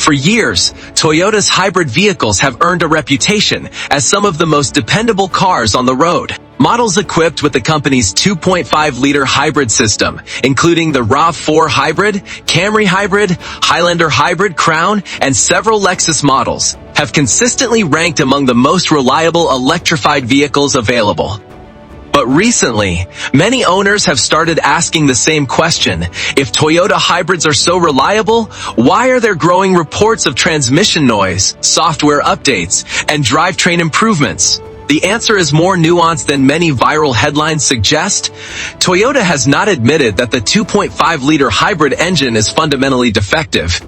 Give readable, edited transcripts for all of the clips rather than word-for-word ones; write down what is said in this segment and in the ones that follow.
For years, Toyota's hybrid vehicles have earned a reputation as some of the most dependable cars on the road. Models equipped with the company's 2.5-liter hybrid system, including the RAV4 Hybrid, Camry Hybrid, Highlander Hybrid Crown, and several Lexus models, have consistently ranked among the most reliable electrified vehicles available. But recently, many owners have started asking the same question. If Toyota hybrids are so reliable, why are there growing reports of transmission noise, software updates, and drivetrain improvements? The answer is more nuanced than many viral headlines suggest. Toyota has not admitted that the 2.5-liter hybrid engine is fundamentally defective.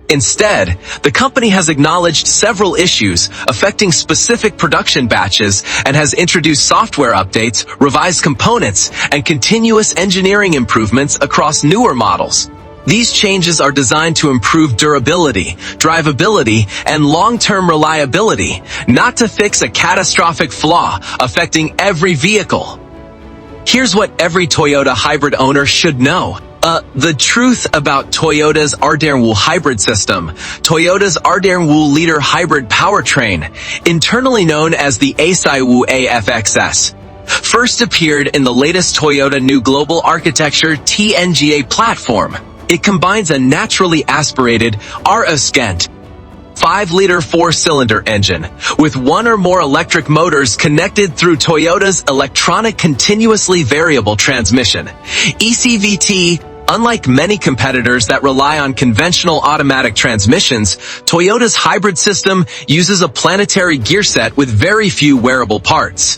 Instead, the company has acknowledged several issues affecting specific production batches and has introduced software updates, revised components, and continuous engineering improvements across newer models. These changes are designed to improve durability, drivability, and long-term reliability, not to fix a catastrophic flaw affecting every vehicle. Here's what every Toyota hybrid owner should know. The truth about Toyota's Ardernwool hybrid system. Toyota's Ardernwool liter hybrid powertrain, internally known as the Asaiwu AFXS, first appeared in the latest Toyota New Global Architecture TNGA platform. It combines a naturally aspirated RO-Skent 5-liter 4-cylinder engine with one or more electric motors connected through Toyota's electronic continuously variable transmission, ECVT. Unlike many competitors that rely on conventional automatic transmissions, Toyota's hybrid system uses a planetary gear set with very few wearable parts.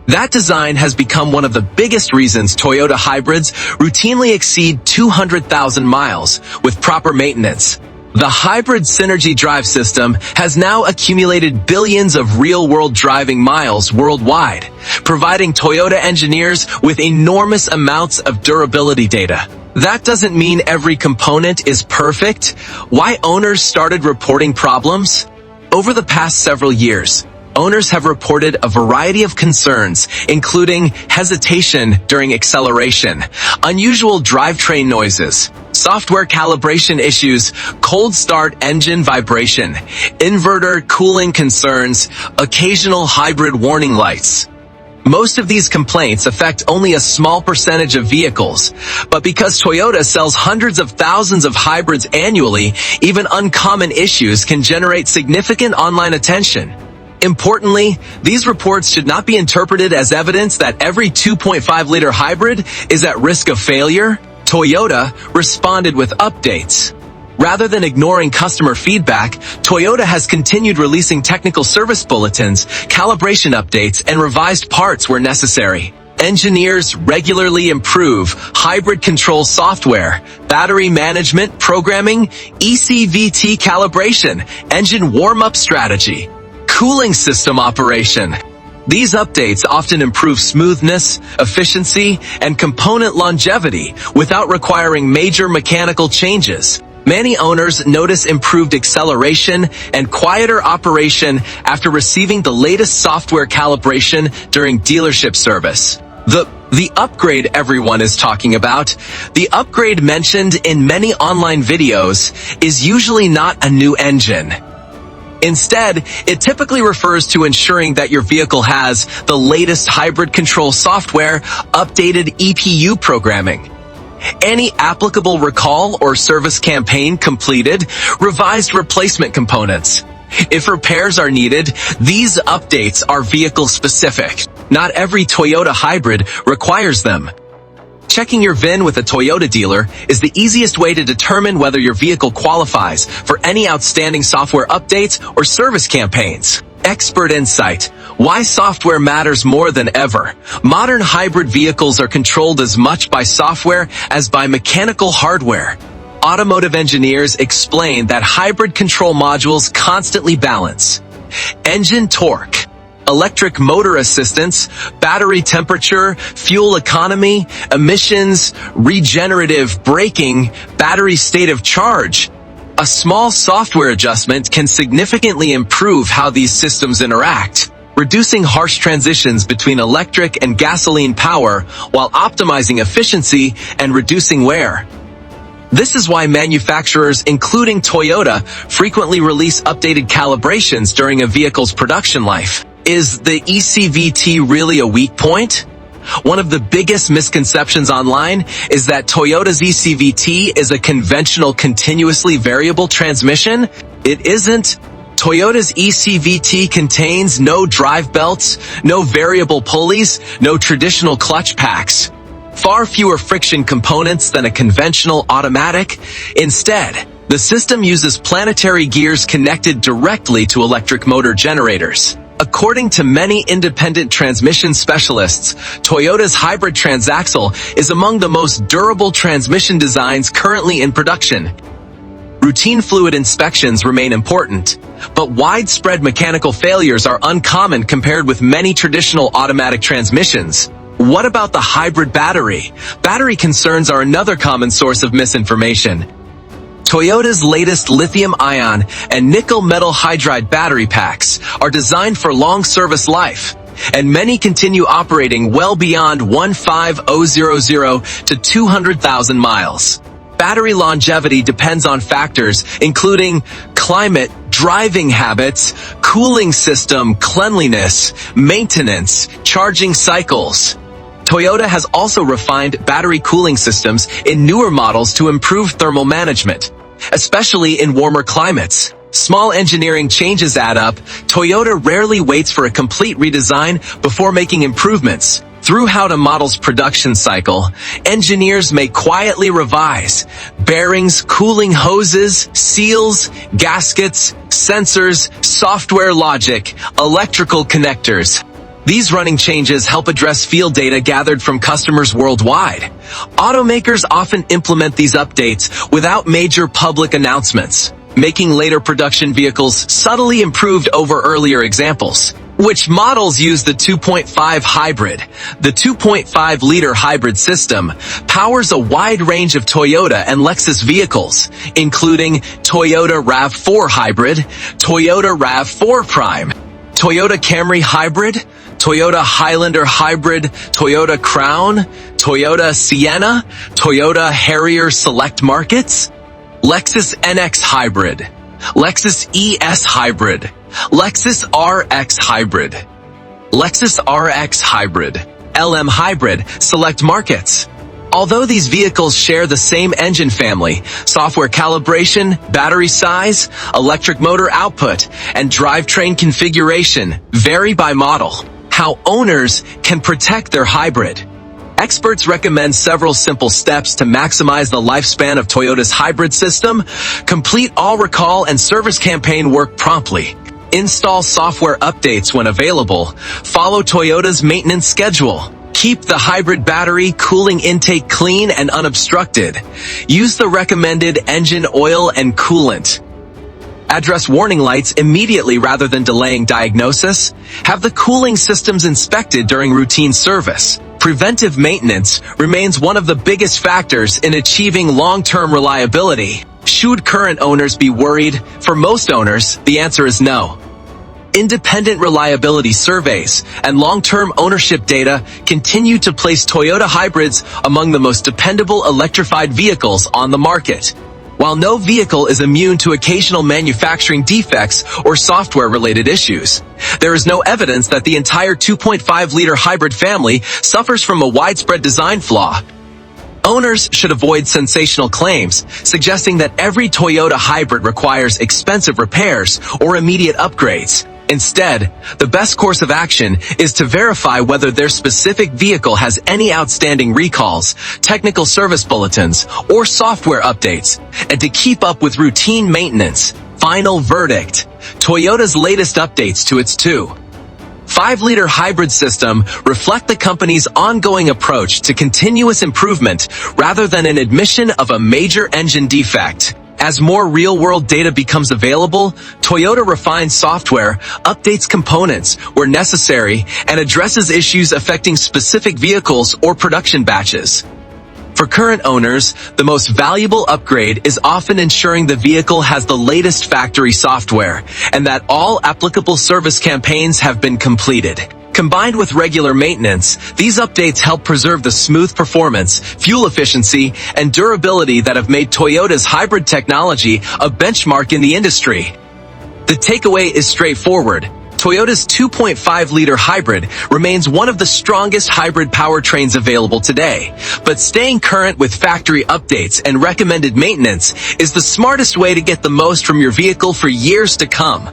That design has become one of the biggest reasons Toyota hybrids routinely exceed 200,000 miles with proper maintenance. The hybrid Synergy drive system has now accumulated billions of real-world driving miles worldwide, providing Toyota engineers with enormous amounts of durability data. That doesn't mean every component is perfect. Why owners started reporting problems? Over the past several years, owners have reported a variety of concerns, including hesitation during acceleration, unusual drivetrain noises, software calibration issues, cold start engine vibration, inverter cooling concerns, occasional hybrid warning lights. Most of these complaints affect only a small percentage of vehicles, but because Toyota sells hundreds of thousands of hybrids annually, even uncommon issues can generate significant online attention. Importantly, these reports should not be interpreted as evidence that every 2.5-liter hybrid is at risk of failure. Toyota responded with updates. Rather than ignoring customer feedback, Toyota has continued releasing technical service bulletins, calibration updates, and revised parts where necessary. Engineers regularly improve hybrid control software, battery management, programming, ECVT calibration, engine warm-up strategy, cooling system operation. These updates often improve smoothness, efficiency, and component longevity without requiring major mechanical changes. Many owners notice improved acceleration and quieter operation after receiving the latest software calibration during dealership service. The upgrade everyone is talking about, the upgrade mentioned in many online videos, is usually not a new engine. Instead, it typically refers to ensuring that your vehicle has the latest hybrid control software, updated EPU programming, any applicable recall or service campaign completed, revised replacement components. If repairs are needed, these updates are vehicle-specific. Not every Toyota hybrid requires them. Checking your VIN with a Toyota dealer is the easiest way to determine whether your vehicle qualifies for any outstanding software updates or service campaigns. Expert insight. Why software matters more than ever. Modern hybrid vehicles are controlled as much by software as by mechanical hardware. Automotive engineers explain that hybrid control modules constantly balance engine torque, electric motor assistance, battery temperature, fuel economy, emissions, regenerative braking, battery state of charge. A small software adjustment can significantly improve how these systems interact, reducing harsh transitions between electric and gasoline power while optimizing efficiency and reducing wear. This is why manufacturers, including Toyota, frequently release updated calibrations during a vehicle's production life. Is the ECVT really a weak point? One of the biggest misconceptions online is that Toyota's ECVT is a conventional continuously variable transmission. It isn't. Toyota's ECVT contains no drive belts, no variable pulleys, no traditional clutch packs. Far fewer friction components than a conventional automatic. Instead, the system uses planetary gears connected directly to electric motor generators. According to many independent transmission specialists, Toyota's hybrid transaxle is among the most durable transmission designs currently in production. Routine fluid inspections remain important, but widespread mechanical failures are uncommon compared with many traditional automatic transmissions. What about the hybrid battery? Battery concerns are another common source of misinformation. Toyota's latest lithium-ion and nickel metal hydride battery packs are designed for long service life, and many continue operating well beyond 150,000 to 200,000 miles. Battery longevity depends on factors including climate, driving habits, cooling system, cleanliness, maintenance, charging cycles. Toyota has also refined battery cooling systems in newer models to improve thermal management, especially in warmer climates. Small engineering changes add up. Toyota rarely waits for a complete redesign before making improvements. Throughout a model's production cycle, engineers may quietly revise bearings, cooling hoses, seals, gaskets, sensors, software logic, electrical connectors. These running changes help address field data gathered from customers worldwide. Automakers often implement these updates without major public announcements, making later production vehicles subtly improved over earlier examples. Which models use the 2.5 hybrid? The 2.5-liter hybrid system powers a wide range of Toyota and Lexus vehicles, including Toyota RAV4 Hybrid, Toyota RAV4 Prime, Toyota Camry Hybrid, Toyota Highlander Hybrid, Toyota Crown, Toyota Sienna, Toyota Harrier Select Markets, Lexus NX Hybrid, Lexus ES Hybrid, Lexus RX Hybrid, Lexus RX Hybrid, LM Hybrid Select Markets. Although these vehicles share the same engine family, software calibration, battery size, electric motor output, and drivetrain configuration vary by model. How owners can protect their hybrid. Experts recommend several simple steps to maximize the lifespan of Toyota's hybrid system. Complete all recall and service campaign work promptly. Install software updates when available. Follow Toyota's maintenance schedule. Keep the hybrid battery cooling intake clean and unobstructed. Use the recommended engine oil and coolant. Address warning lights immediately rather than delaying diagnosis. Have the cooling systems inspected during routine service. Preventive maintenance remains one of the biggest factors in achieving long-term reliability. Should current owners be worried? For most owners, the answer is no. Independent reliability surveys and long-term ownership data continue to place Toyota hybrids among the most dependable electrified vehicles on the market. While no vehicle is immune to occasional manufacturing defects or software-related issues, there is no evidence that the entire 2.5-liter hybrid family suffers from a widespread design flaw. Owners should avoid sensational claims, suggesting that every Toyota hybrid requires expensive repairs or immediate upgrades. Instead, the best course of action is to verify whether their specific vehicle has any outstanding recalls, technical service bulletins, or software updates, and to keep up with routine maintenance. Final verdict: Toyota's latest updates to its 2.5-liter hybrid system reflect the company's ongoing approach to continuous improvement rather than an admission of a major engine defect. As more real-world data becomes available, Toyota refines software, updates components where necessary, and addresses issues affecting specific vehicles or production batches. For current owners, the most valuable upgrade is often ensuring the vehicle has the latest factory software and that all applicable service campaigns have been completed. Combined with regular maintenance, these updates help preserve the smooth performance, fuel efficiency, and durability that have made Toyota's hybrid technology a benchmark in the industry. The takeaway is straightforward. Toyota's 2.5-liter hybrid remains one of the strongest hybrid powertrains available today, but staying current with factory updates and recommended maintenance is the smartest way to get the most from your vehicle for years to come.